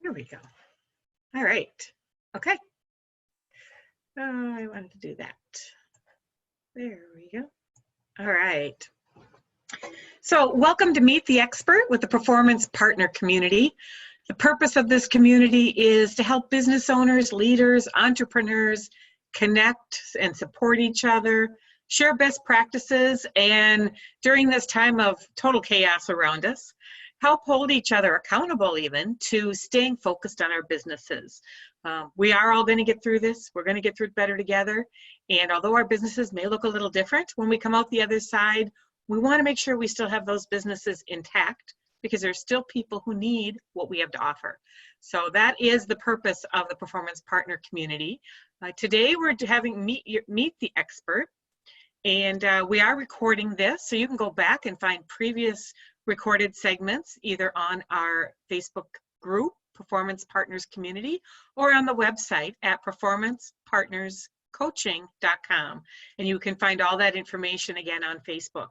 Here we go. All right. Okay. I wanted to do that. There we go. All right. So welcome to Meet the Expert with the Performance Partner Community. The purpose of this community is to help business owners, leaders, entrepreneurs connect and support each other, share best practices, and during this time of total chaos around us, help hold each other accountable even to staying focused on our businesses. We are all going to get through this. We're going to get through it better together. And although our businesses may look a little different when we come out the other side, we want to make sure we still have those businesses intact because there's still people who need what we have to offer. So that is the purpose of the Performance Partner Community. Today we're having Meet the Expert, and we are recording this, so you can go back and find previous recorded segments either on our Facebook group, Performance Partners Community, or on the website at performancepartnerscoaching.com. And you can find all that information again on Facebook.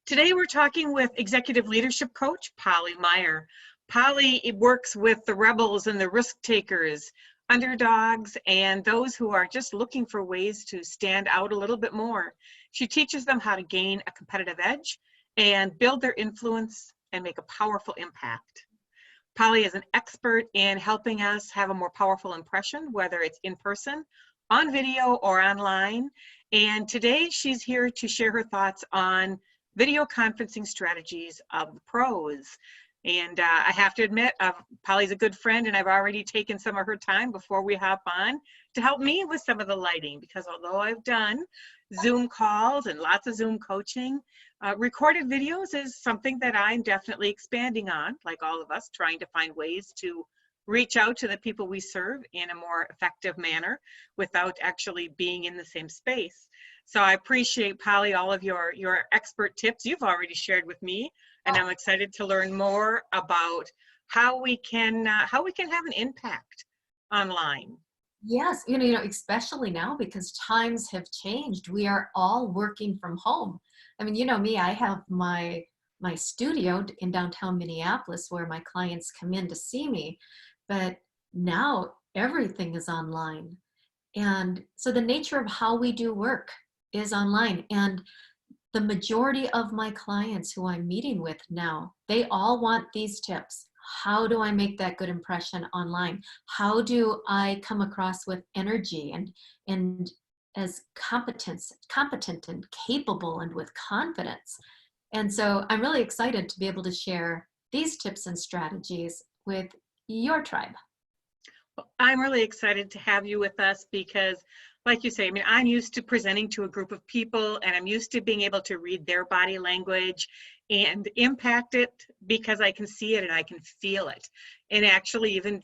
Today we're talking with Executive Leadership Coach, Polly Meyer. Polly works with the rebels and the risk takers, underdogs, and those who are just looking for ways to stand out a little bit more. She teaches them how to gain a competitive edge and build their influence and make a powerful impact. Polly is an expert in helping us have a more powerful impression, whether it's in person, on video, or online. And today she's here to share her thoughts on video conferencing strategies of the pros. And I have to admit, Polly's a good friend, and I've already taken some of her time before we hop on to help me with some of the lighting, because although I've done Zoom calls and lots of Zoom coaching, recorded videos is something that I'm definitely expanding on, like all of us, trying to find ways to reach out to the people we serve in a more effective manner without actually being in the same space. So I appreciate, Polly, all of your expert tips you've already shared with me, and I'm excited to learn more about how we can have an impact online. Yes, especially now because times have changed. We are all working from home. I mean, you know me, I have my studio in downtown Minneapolis where my clients come in to see me, but now everything is online. And so the nature of how we do work is online. And the majority of my clients who I'm meeting with now, they all want these tips. How do I make that good impression online? How do I come across with energy and as competent and capable and with confidence? And so I'm really excited to be able to share these tips and strategies with your tribe. I'm really excited to have you with us because, like you say, I mean, I'm used to presenting to a group of people, and I'm used to being able to read their body language and impact it because I can see it and I can feel it, and actually even,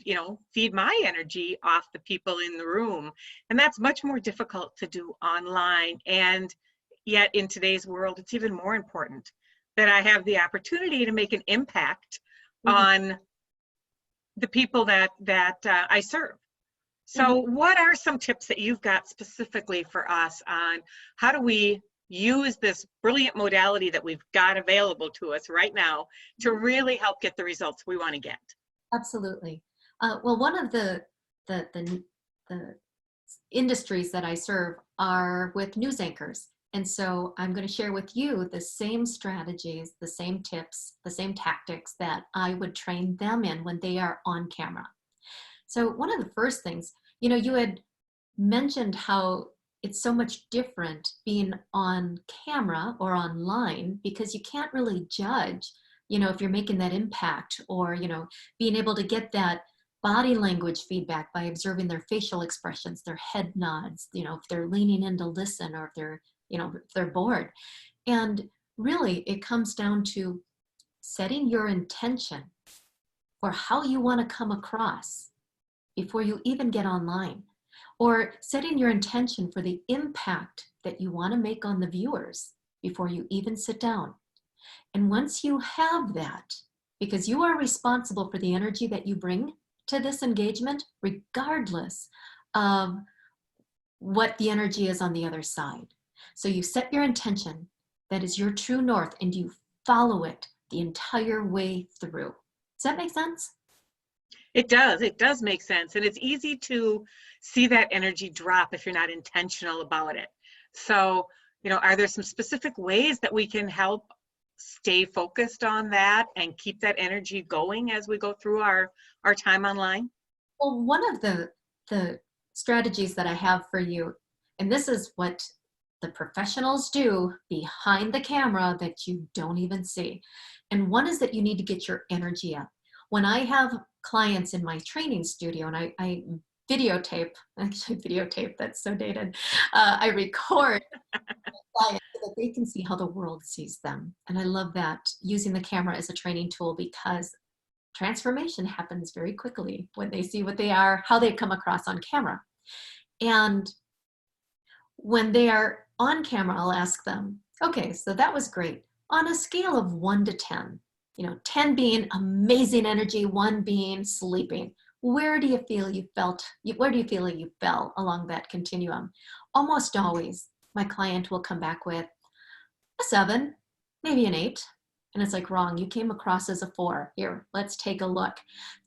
feed my energy off the people in the room. And that's much more difficult to do online. And yet in today's world, it's even more important that I have the opportunity to make an impact on the people that I serve. So what are some tips that you've got specifically for us on how do we use this brilliant modality that we've got available to us right now to really help get the results we want to get? Absolutely. Well, one of the industries that I serve are with news anchors. And so I'm going to share with you the same strategies, the same tips, the same tactics that I would train them in when they are on camera. So one of the first things, you had mentioned how it's so much different being on camera or online because you can't really judge, if you're making that impact or, being able to get that body language feedback by observing their facial expressions, their head nods, if they're leaning in to listen or if they're, if they're bored. And really it comes down to setting your intention for how you want to come across before you even get online, or setting your intention for the impact that you want to make on the viewers before you even sit down. And once you have that, because you are responsible for the energy that you bring to this engagement, regardless of what the energy is on the other side. So you set your intention, that is your true north, and you follow it the entire way through. Does that make sense? It does make sense. And it's easy to see that energy drop if you're not intentional about it. So, are there some specific ways that we can help stay focused on that and keep that energy going as we go through our time online? Well, one of the strategies that I have for you, and this is what the professionals do behind the camera that you don't even see. And one is that you need to get your energy up. When I have clients in my training studio and I videotape, actually videotape, that's so dated. I record clients so that they can see how the world sees them. And I love that, using the camera as a training tool, because transformation happens very quickly when they see what they are, how they come across on camera. And when they are on camera, I'll ask them, okay, so that was great. On a scale of 1 to 10, 10 being amazing energy, 1 being sleeping, where do you feel you fell along that continuum? Almost always, my client will come back with a 7, maybe an 8. And it's like, wrong, you came across as a 4. Here, let's take a look.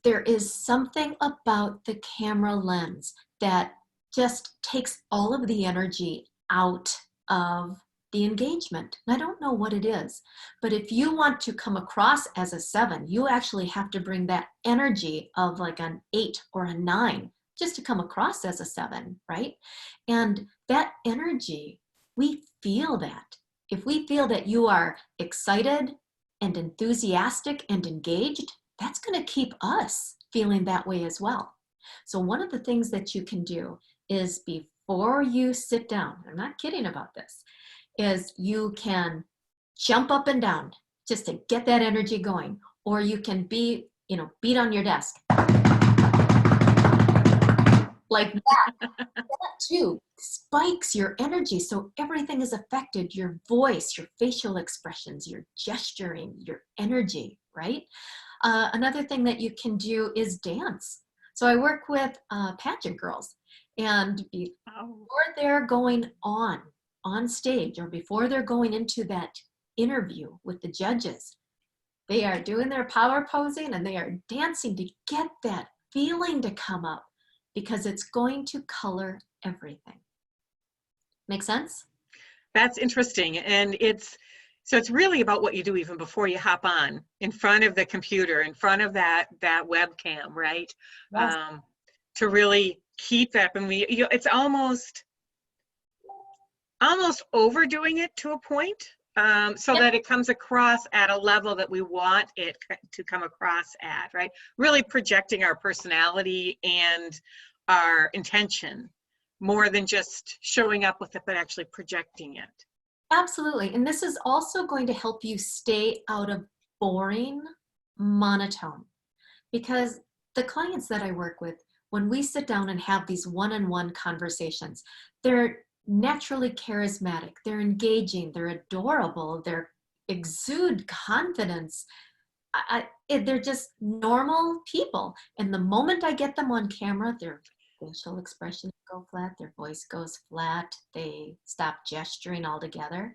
There is something about the camera lens that just takes all of the energy out of the engagement. And I don't know what it is, but if you want to come across as a 7, you actually have to bring that energy of like an 8 or a 9 just to come across as a 7, right? And that energy, we feel that. If we feel that you are excited and enthusiastic and engaged, that's going to keep us feeling that way as well. So one of the things that you can do is, before you sit down, I'm not kidding about this, is you can jump up and down just to get that energy going. Or you can beat on your desk like that. That too spikes your energy, so everything is affected: your voice, your facial expressions, your gesturing, your energy, right? Another thing that you can do is dance. So I work with pageant girls, and before they're going on stage, or before they're going into that interview with the judges, they are doing their power posing and they are dancing to get that feeling to come up, because it's going to color everything. Make sense? That's interesting. And it's really about what you do even before you hop on in front of the computer, in front of that webcam, right? Yes. To really keep that. And it's almost overdoing it to a point, so that it comes across at a level that we want it to come across at, right? Really projecting our personality and our intention, more than just showing up with it, but actually projecting it. Absolutely. And this is also going to help you stay out of boring monotone, because the clients that I work with, when we sit down and have these one-on-one conversations, they're naturally charismatic, they're engaging, they're adorable, they're exude confidence. They're just normal people. And the moment I get them on camera, their facial expressions go flat, their voice goes flat, they stop gesturing altogether.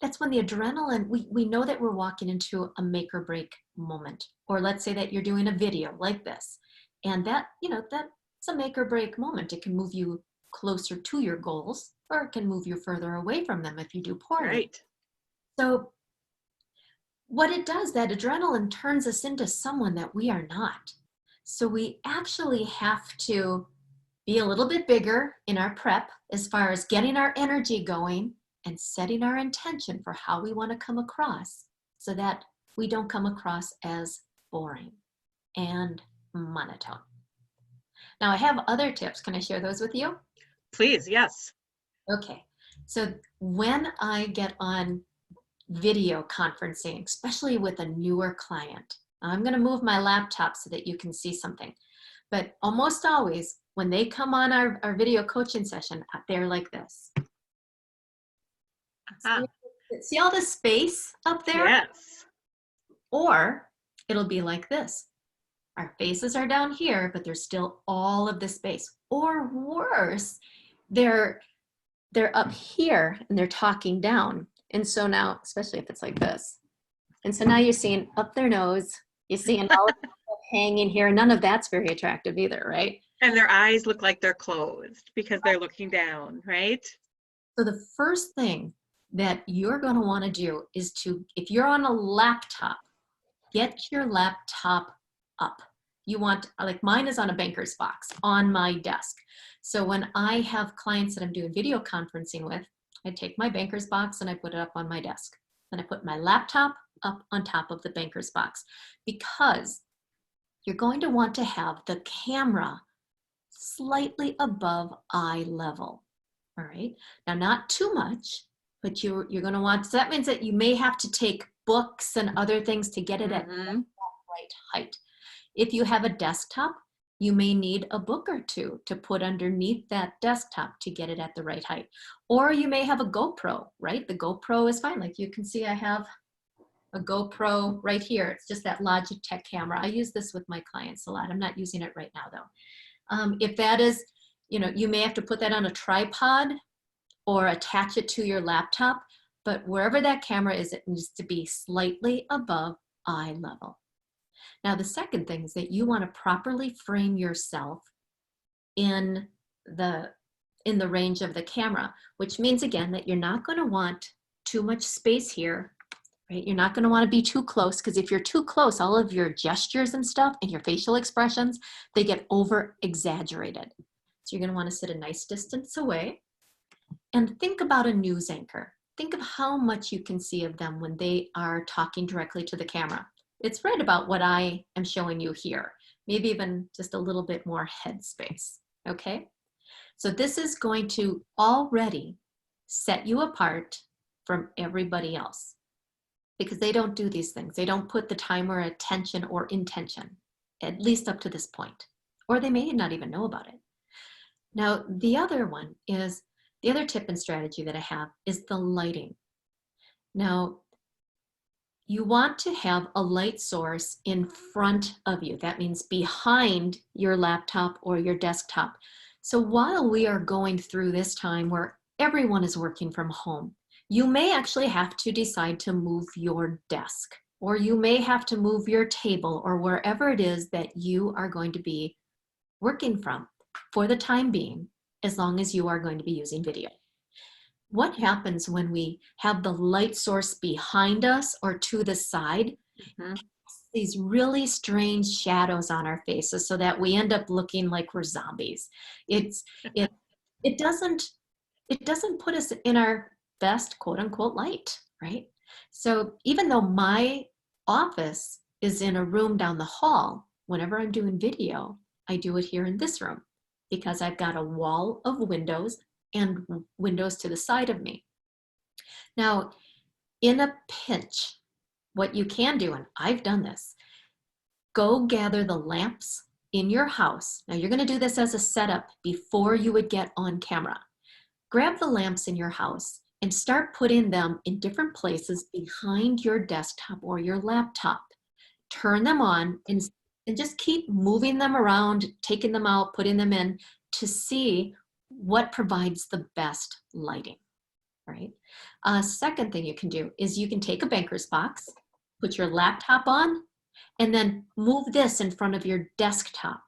That's when the adrenaline, we know that we're walking into a make or break moment. Or let's say that you're doing a video like this, and that's a make or break moment. It can move you closer to your goals, or it can move you further away from them if you do poorly. Right. So what it does, that adrenaline turns us into someone that we are not. So we actually have to be a little bit bigger in our prep as far as getting our energy going and setting our intention for how we want to come across, so that we don't come across as boring and monotone. Now I have other tips. Can I share those with you? Please, yes. Okay. So when I get on video conferencing, especially with a newer client, I'm going to move my laptop so that you can see something. But almost always, when they come on our video coaching session, they're like this. See all the space up there? Yes. Or it'll be like this. Our faces are down here, but there's still all of the space. Or worse, they're up here and they're talking down. And so now, especially if it's like this. And so now you're seeing up their nose, you're seeing all of the hanging here. None of that's very attractive either, right? And their eyes look like they're closed because they're looking down, right? So the first thing that you're going to want to do is if you're on a laptop, get your laptop up. You want, like mine is on a banker's box on my desk. So when I have clients that I'm doing video conferencing with, I take my banker's box and I put it up on my desk. Then I put my laptop up on top of the banker's box, because you're going to want to have the camera slightly above eye level. All right. Now, not too much, but you're going to want, so that means that you may have to take books and other things to get it at that right height. If you have a desktop, you may need a book or two to put underneath that desktop to get it at the right height. Or you may have a GoPro, right? The GoPro is fine. Like you can see, I have a GoPro right here. It's just that Logitech camera. I use this with my clients a lot. I'm not using it right now though. If that is, you may have to put that on a tripod or attach it to your laptop, but wherever that camera is, it needs to be slightly above eye level. Now, the second thing is that you want to properly frame yourself in the range of the camera, which means again that you're not going to want too much space here, right? You're not going to want to be too close, because if you're too close, all of your gestures and stuff and your facial expressions, they get over exaggerated. So you're going to want to sit a nice distance away and think about a news anchor. Think of how much you can see of them when they are talking directly to the camera. It's right about what I am showing you here, maybe even just a little bit more head space, okay? So this is going to already set you apart from everybody else, because they don't do these things. They don't put the time or attention or intention, at least up to this point, or they may not even know about it. Now, the other tip and strategy that I have is the lighting. Now, you want to have a light source in front of you. That means behind your laptop or your desktop. So while we are going through this time where everyone is working from home, you may actually have to decide to move your desk, or you may have to move your table, or wherever it is that you are going to be working from for the time being, as long as you are going to be using video. What happens when we have the light source behind us or to the side? These really strange shadows on our faces, so that we end up looking like we're zombies. It doesn't put us in our best quote unquote light, right? So even though my office is in a room down the hall, whenever I'm doing video, I do it here in this room, because I've got a wall of windows and windows to the side of me. Now, in a pinch, what you can do, and I've done this, go gather the lamps in your house. Now, you're going to do this as a setup before you would get on camera. Grab the lamps in your house and start putting them in different places behind your desktop or your laptop. Turn them on and just keep moving them around, taking them out, putting them in, to see what provides the best lighting, right? Second thing you can do is you can take a banker's box, put your laptop on, and then move this in front of your desktop.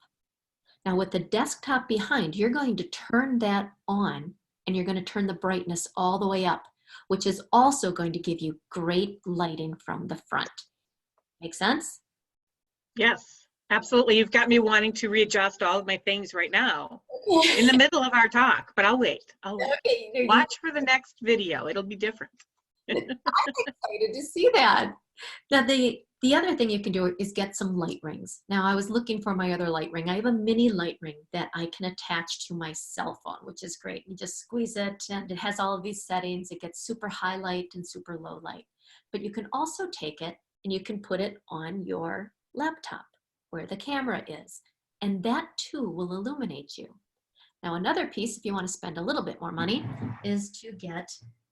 Now with the desktop behind, you're going to turn that on, and you're going to turn the brightness all the way up, which is also going to give you great lighting from the front. Make sense? Yes, absolutely. You've got me wanting to readjust all of my things right now in the middle of our talk, but I'll wait. Okay, Watch for the next video. It'll be different. I'm excited to see that. Now, the other thing you can do is get some light rings. Now, I was looking for my other light ring. I have a mini light ring that I can attach to my cell phone, which is great. You just squeeze it, and it has all of these settings. It gets super high light and super low light. But you can also take it and you can put it on your laptop where the camera is, and that too will illuminate you. Now, another piece, if you want to spend a little bit more money, is to get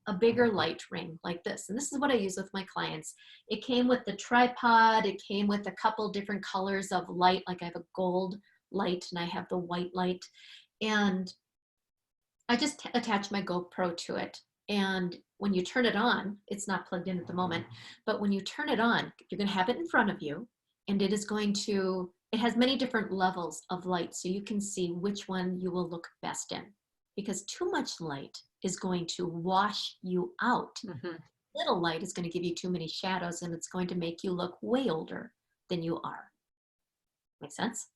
a bigger light ring like this. And this is what I use with my clients. It came with the tripod. It came with a couple different colors of light. Like I have a gold light and I have the white light. And I just attach my GoPro to it. And when you turn it on, it's not plugged in at the moment, but when you turn it on, you're going to have it in front of you, and it is going to it has many different levels of light, so you can see which one you will look best in. Because too much light is going to wash you out. Mhm. Little light is going to give you too many shadows, and it's going to make you look way older than you are. Make sense?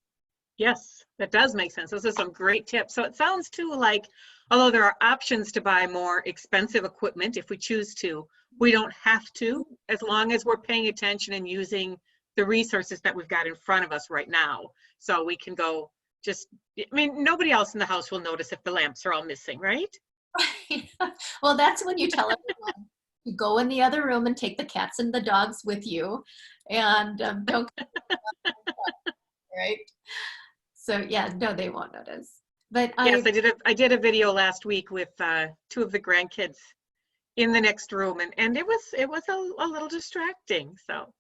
Yes, that does make sense. Those are some great tips. So it sounds too like, although there are options to buy more expensive equipment if we choose to, we don't have to, as long as we're paying attention and using the resources that we've got in front of us right now. So we can go just, I mean, nobody else in the house will notice if the lamps are all missing, right? Well, that's when you tell everyone you go in the other room and take the cats and the dogs with you, and don't right. So yeah, no, they won't notice. But Yes, I did a video last week with two of the grandkids in the next room, and it was a little distracting. So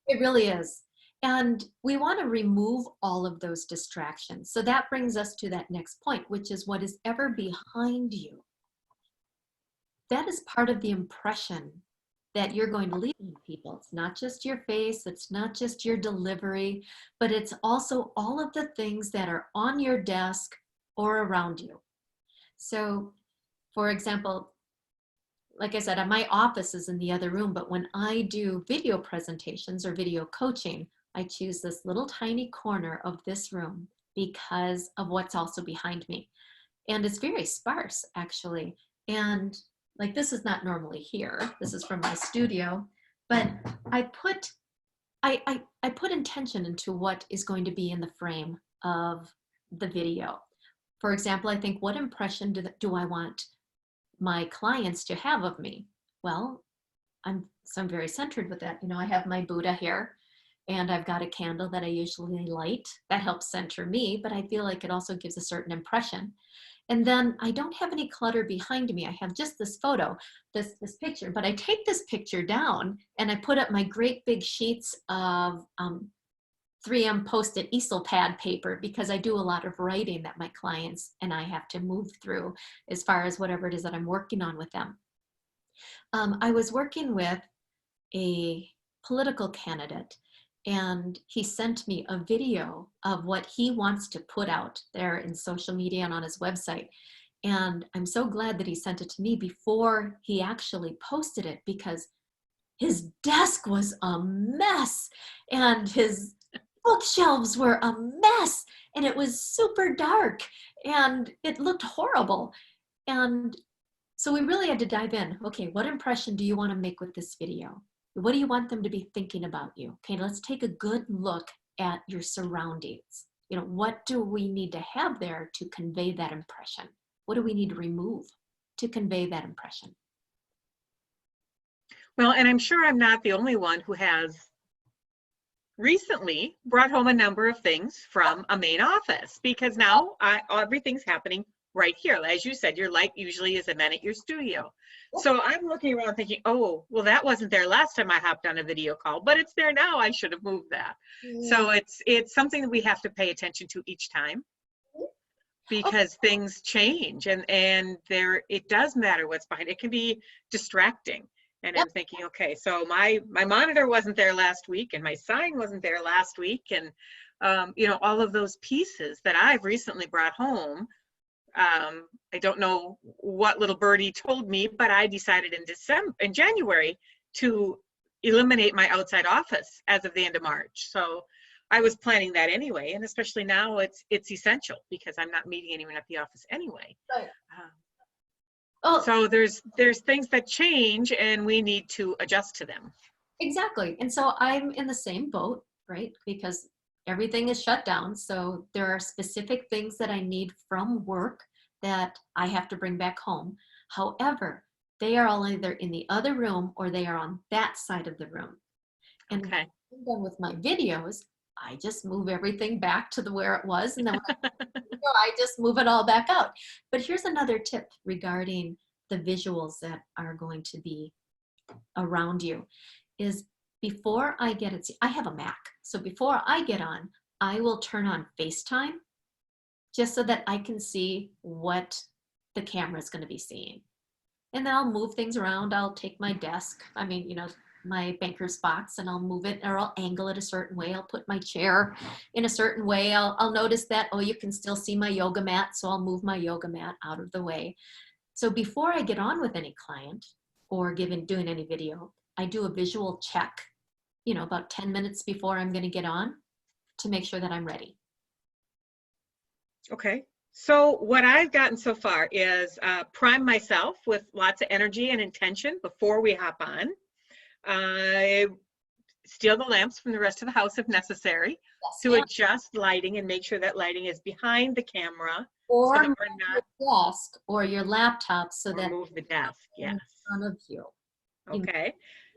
it really is. And we want to remove all of those distractions. So that brings us to that next point, which is what is ever behind you. That is part of the impression that you're going to leave on people. It's not just your face, it's not just your delivery, but it's also all of the things that are on your desk or around you. So, for example, like I said, my office is in the other room, but when I do video presentations or video coaching, I choose this little tiny corner of this room because of what's also behind me. And it's very sparse, actually. And like, this is not normally here. This is from my studio, but I put I put intention into what is going to be in the frame of the video. For example, I think, what impression do I want my clients to have of me? Well, I'm very centered with that. You know, I have my Buddha here, and I've got a candle that I usually light that helps center me, but I feel like it also gives a certain impression. And then I don't have any clutter behind me. I have just this photo, this picture, but I take this picture down and I put up my great big sheets of 3M Post-it easel pad paper, because I do a lot of writing that my clients and I have to move through as far as whatever it is that I'm working on with them. I was working with a political candidate, and he sent me a video of what he wants to put out there in social media and on his website. And I'm so glad that he sent it to me before he actually posted it, because his desk was a mess and his bookshelves were a mess, and it was super dark and it looked horrible. And so we really had to dive in. Okay, what impression do you want to make with this video? What do you want them to be thinking about you? Okay, let's take a good look at your surroundings. You know, what do we need to have there to convey that impression? What do we need to remove to convey that impression? well, and I'm sure I'm not the only one who has recently brought home a number of things from a main office, because now everything's happening right here. As you said, your light usually is a man at your studio. So I'm looking around thinking, oh, well, that wasn't there last time I hopped on a video call, but it's there now. I should have moved that. So it's something that we have to pay attention to each time, because things change, and there, it does matter what's behind it. It can be distracting. And I'm thinking, okay, so my monitor wasn't there last week, and my sign wasn't there last week, and you know, all of those pieces that I've recently brought home. I don't know what little birdie told me, but I decided in January to eliminate my outside office as of the end of March. So I was planning that anyway, and especially now it's essential, because I'm not meeting anyone at the office anyway. Right. Oh, so there's things that change, and we need to adjust to them. Exactly. And so I'm in the same boat, right? Because everything is shut down. So there are specific things that I need from work that I have to bring back home. However, they are all either in the other room or they are on that side of the room. And okay. when I'm done with my videos, I just move everything back to where it was, and then I just move it all back out. But here's another tip regarding the visuals that are going to be around you, is before I get it, I have a Mac. So before I get on, I will turn on FaceTime, just so that I can see what the camera is going to be seeing. And then I'll move things around. I'll take my desk. I mean, you know, my banker's box and I'll move it or I'll angle it a certain way. I'll put my chair in a certain way. I'll notice that, oh, you can still see my yoga mat. So I'll move my yoga mat out of the way. So before I get on with any client or doing any video, I do a visual check, about 10 minutes before I'm going to get on to make sure that I'm ready. Okay. So what I've gotten so far is prime myself with lots of energy and intention before we hop on. I steal the lamps from the rest of the house if necessary to adjust lighting and make sure that lighting is behind the camera. Or so that move we're your desk or your laptop so that move the desk, yes. in front of you. Okay.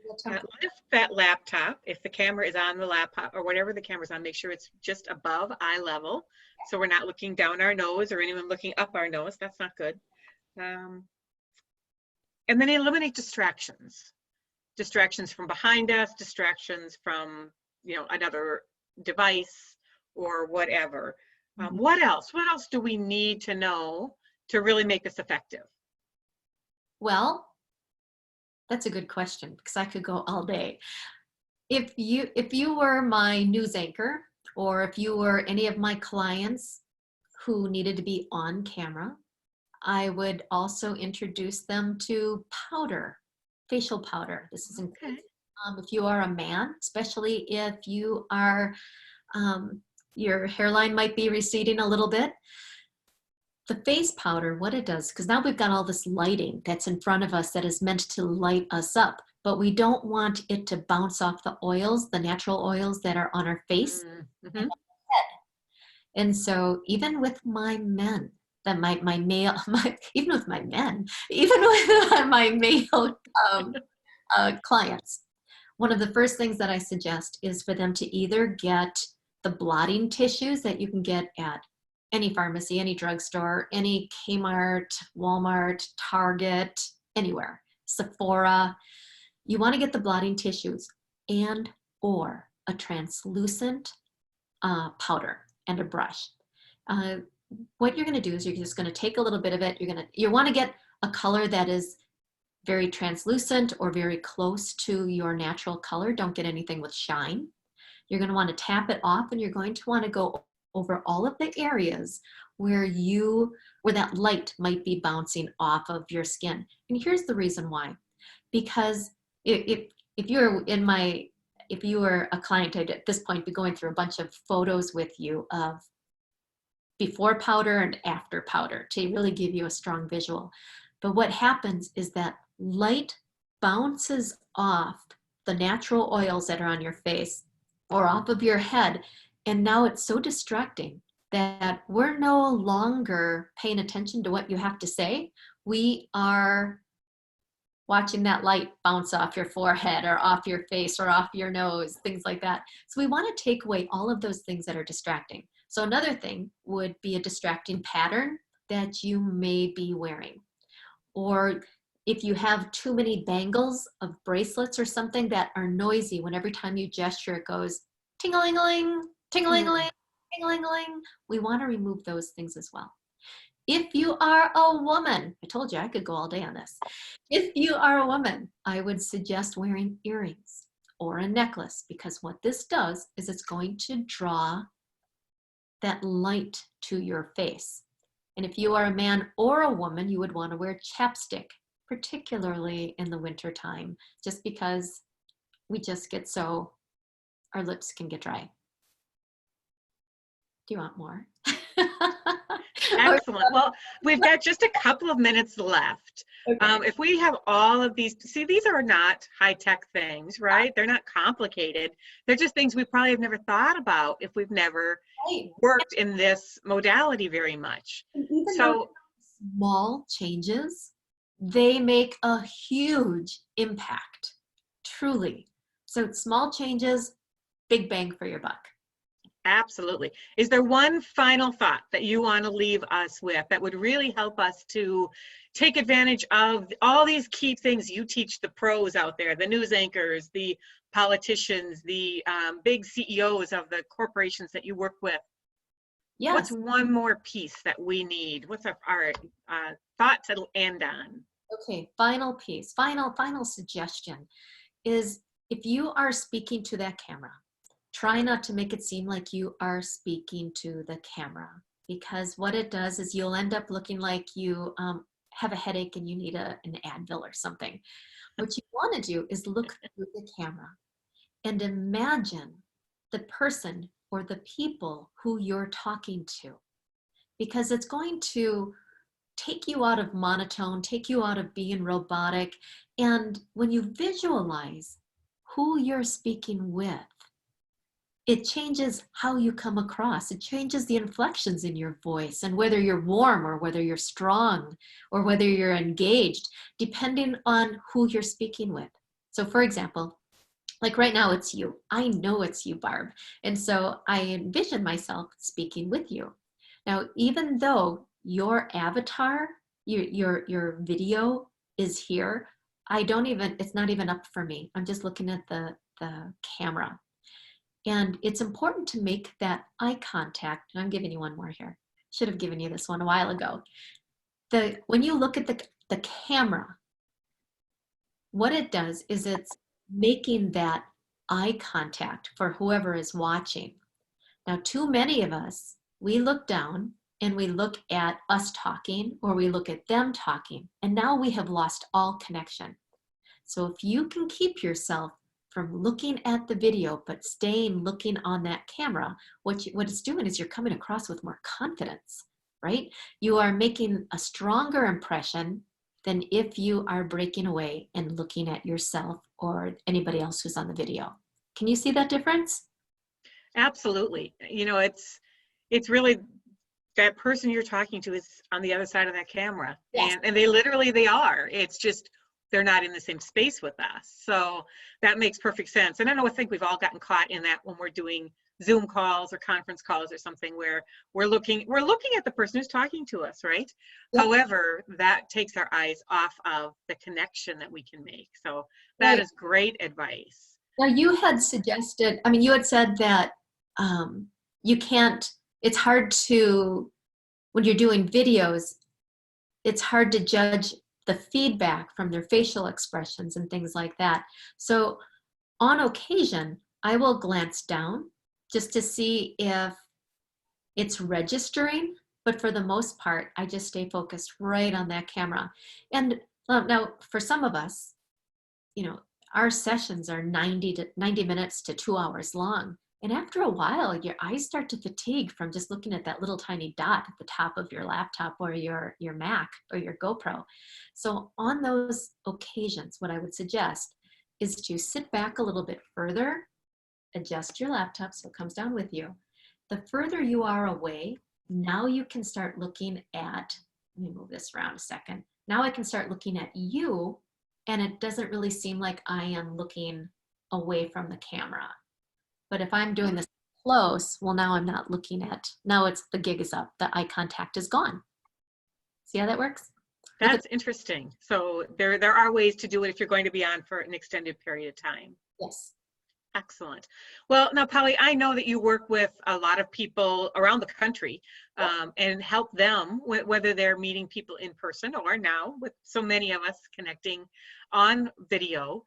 Lift that laptop, if the camera is on the laptop or whatever the camera's on, make sure it's just above eye level. So we're not looking down our nose or anyone looking up our nose. That's not good. And then eliminate distractions. Distractions from behind us, distractions from, another device or whatever. What else? What else do we need to know to really make this effective? Well, that's a good question because I could go all day. If you were my news anchor or if you were any of my clients who needed to be on camera, I would also introduce them to powder, facial powder. This is okay. If you are a man, especially if you are, your hairline might be receding a little bit. The face powder, what it does, because now we've got all this lighting that's in front of us that is meant to light us up, but we don't want it to bounce off the oils, the natural oils that are on our face and on our head. And so even with my men, even with my male clients, one of the first things that I suggest is for them to either get the blotting tissues that you can get at any pharmacy, any drugstore, any Kmart, Walmart, Target, anywhere, Sephora. You want to get the blotting tissues and or a translucent powder and a brush. What you're going to do is you're just going to take a little bit of it. You want to get a color that is very translucent or very close to your natural color. Don't get anything with shine. You're going to want to tap it off and you're going to want to go over all of the areas where that light might be bouncing off of your skin. And here's the reason why. Because if you were a client, I'd at this point be going through a bunch of photos with you of before powder and after powder to really give you a strong visual. But what happens is that light bounces off the natural oils that are on your face or off of your head. And now it's so distracting that we're no longer paying attention to what you have to say. We are watching that light bounce off your forehead or off your face or off your nose, things like that. So we want to take away all of those things that are distracting. So another thing would be a distracting pattern that you may be wearing. Or if you have too many bangles of bracelets or something that are noisy when every time you gesture it goes ting-a-ling-a-ling, ting-a-ling-a-ling, ting-a-ling-a-ling, we want to remove those things as well. If you are a woman, I told you I could go all day on this. If you are a woman, I would suggest wearing earrings or a necklace because what this does is it's going to draw that light to your face. And if you are a man or a woman, you would want to wear chapstick, particularly in the winter time, just because we just get so, our lips can get dry. Do you want more? Excellent. Well, we've got just a couple of minutes left. Okay. If we have all of these, see, these are not high-tech things, right? They're not complicated. They're just things we probably have never thought about if we've never worked in this modality very much. Even so small changes, they make a huge impact, truly. So small changes, big bang for your buck. Absolutely. Is there one final thought that you want to leave us with that would really help us to take advantage of all these key things you teach the pros out there, the news anchors, the politicians, the big CEOs of the corporations that you work with? Yes. What's one more piece that we need? What's our thoughts that'll end on? Okay, final piece, final suggestion is if you are speaking to that camera, try not to make it seem like you are speaking to the camera, because what it does is you'll end up looking like you have a headache and you need an Advil or something. What you want to do is look through the camera and imagine the person or the people who you're talking to, because it's going to take you out of monotone, take you out of being robotic. And when you visualize who you're speaking with, it changes how you come across. It changes the inflections in your voice and whether you're warm or whether you're strong or whether you're engaged, depending on who you're speaking with. So for example, like right now it's you. I know it's you, Barb. And so I envision myself speaking with you. Now, even though your avatar, your video is here, it's not even up for me. I'm just looking at the camera. And it's important to make that eye contact. And I'm giving you one more here. Should have given you this one a while ago. When you look at the camera, what it does is it's making that eye contact for whoever is watching. Now, too many of us, we look down and we look at us talking, or we look at them talking, and now we have lost all connection. So if you can keep yourself from looking at the video, but staying looking on that camera, what it's doing is you're coming across with more confidence, right? You are making a stronger impression than if you are breaking away and looking at yourself or anybody else who's on the video. Can you see that difference? Absolutely. You know, it's really that person you're talking to is on the other side of that camera. Yes. And they are. It's just they're not in the same space with us. So that makes perfect sense. And I think we've all gotten caught in that when we're doing Zoom calls or conference calls or something where we're looking at the person who's talking to us, right? Yep. However, that takes our eyes off of the connection that we can make. So that is great advice. Now you had suggested, you had said that you can't, it's hard to, when you're doing videos, it's hard to judge the feedback from their facial expressions and things like that. So on occasion, I will glance down just to see if it's registering, but for the most part, I just stay focused right on that camera. And now for some of us, our sessions are 90 minutes to 2 hours long. And after a while, your eyes start to fatigue from just looking at that little tiny dot at the top of your laptop or your Mac or your GoPro. So on those occasions, what I would suggest is to sit back a little bit further, adjust your laptop so it comes down with you. The further you are away, now you can start looking at, let me move this around a second. Now I can start looking at you, and it doesn't really seem like I am looking away from the camera. But if I'm doing this close, well, now I'm not looking at, now it's the gig is up, the eye contact is gone. See how that works? That's interesting. So there are ways to do it if you're going to be on for an extended period of time. Yes. Excellent. Well, now, Polly, I know that you work with a lot of people around the country and help them, whether they're meeting people in person or now with so many of us connecting on video.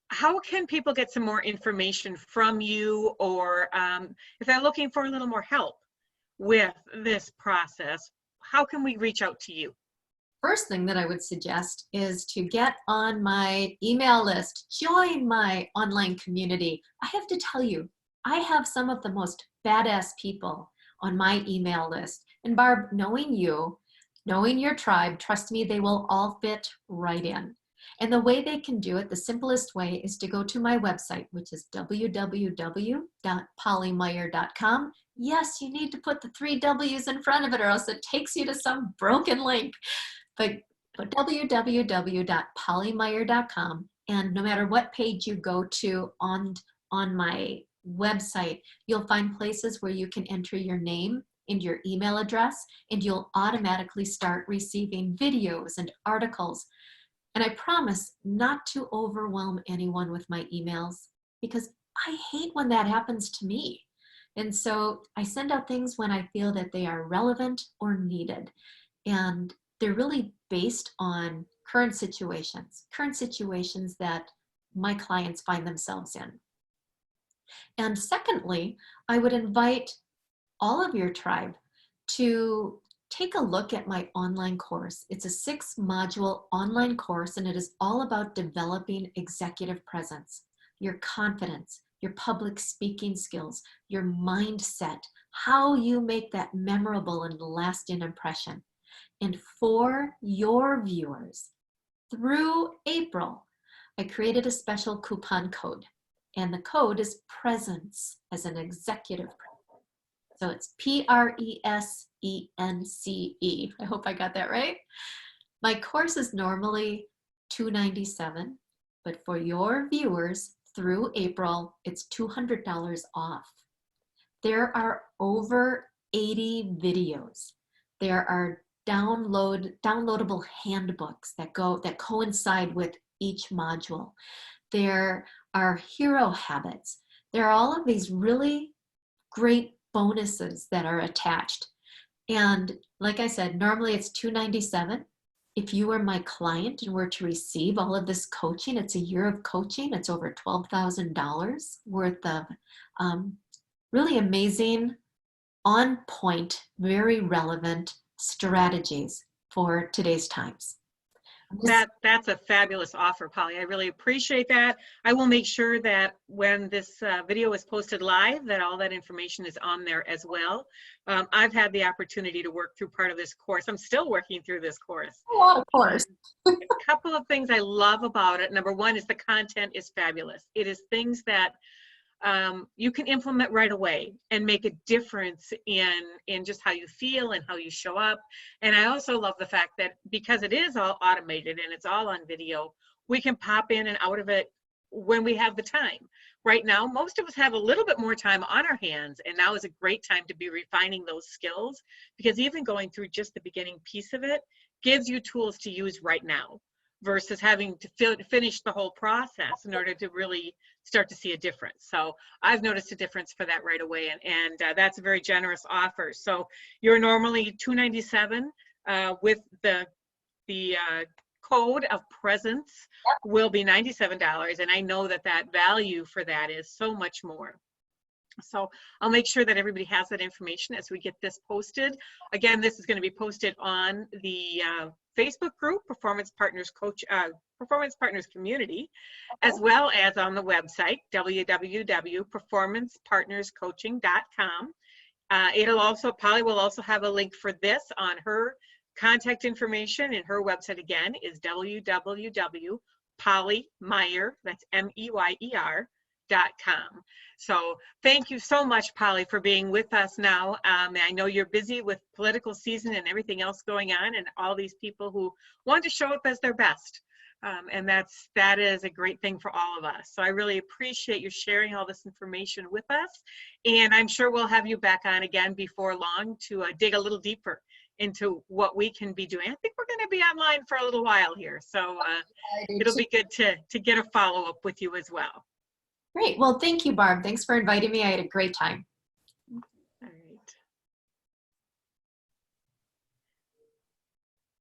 How can people get some more information from you, or if they're looking for a little more help with this process, how can we reach out to you? First thing that I would suggest is to get on my email list, join my online community. I have to tell you, I have some of the most badass people on my email list. And Barb, knowing you, knowing your tribe, trust me, they will all fit right in. And the way they can do it, the simplest way, is to go to my website, which is www.pollymeyer.com. Yes, you need to put the 3 W's in front of it or else it takes you to some broken link. But www.pollymeyer.com, and no matter what page you go to on my website, you'll find places where you can enter your name and your email address, and you'll automatically start receiving videos and articles. And I promise not to overwhelm anyone with my emails, because I hate when that happens to me. And so I send out things when I feel that they are relevant or needed. And they're really based on current situations that my clients find themselves in. And secondly, I would invite all of your tribe to take a look at my online course. It's a 6-module online course, and it is all about developing executive presence, your confidence, your public speaking skills, your mindset, how you make that memorable and lasting impression. And for your viewers, through April, I created a special coupon code, and the code is presence as an executive. So it's PRESENCE. I hope I got that right. My course is normally $297, but for your viewers through April, it's $200 off. There are over 80 videos. There are downloadable handbooks that coincide with each module. There are hero habits. There are all of these really great bonuses that are attached. And like I said, normally it's $297. If you are my client and were to receive all of this coaching, it's a year of coaching. It's over $12,000 worth of really amazing, on point, very relevant strategies for today's times. That's a fabulous offer, Polly. I really appreciate that. I will make sure that when this video is posted live, that all that information is on there as well. I've had the opportunity to work through part of this course. I'm still working through this course. Oh, of course. A couple of things I love about it. Number one is the content is fabulous. It is things that you can implement right away and make a difference in just how you feel and how you show up. And I also love the fact that because it is all automated and it's all on video, we can pop in and out of it when we have the time. Right now, most of us have a little bit more time on our hands, and now is a great time to be refining those skills, because even going through just the beginning piece of it gives you tools to use right now versus having to finish the whole process in order to really start to see a difference. So I've noticed a difference for that right away, and that's a very generous offer. So you're normally $297 with the code of presence will be $97, and I know that that value for that is so much more. So I'll make sure that everybody has that information as we get this posted. Again, this is going to be posted on the Facebook group, Performance Partners Community, as well as on the website, www.performancepartnerscoaching.com. Polly will also have a link for this on her contact information, and her website again is www.pollymeyer, that's MEYER.com. So thank you so much, Polly, for being with us now. I know you're busy with political season and everything else going on, and all these people who want to show up as their best. And that is a great thing for all of us. So I really appreciate you sharing all this information with us. And I'm sure we'll have you back on again before long to dig a little deeper into what we can be doing. I think we're going to be online for a little while here. So it'll be good to get a follow-up with you as well. Great. Well, thank you, Barb. Thanks for inviting me. I had a great time.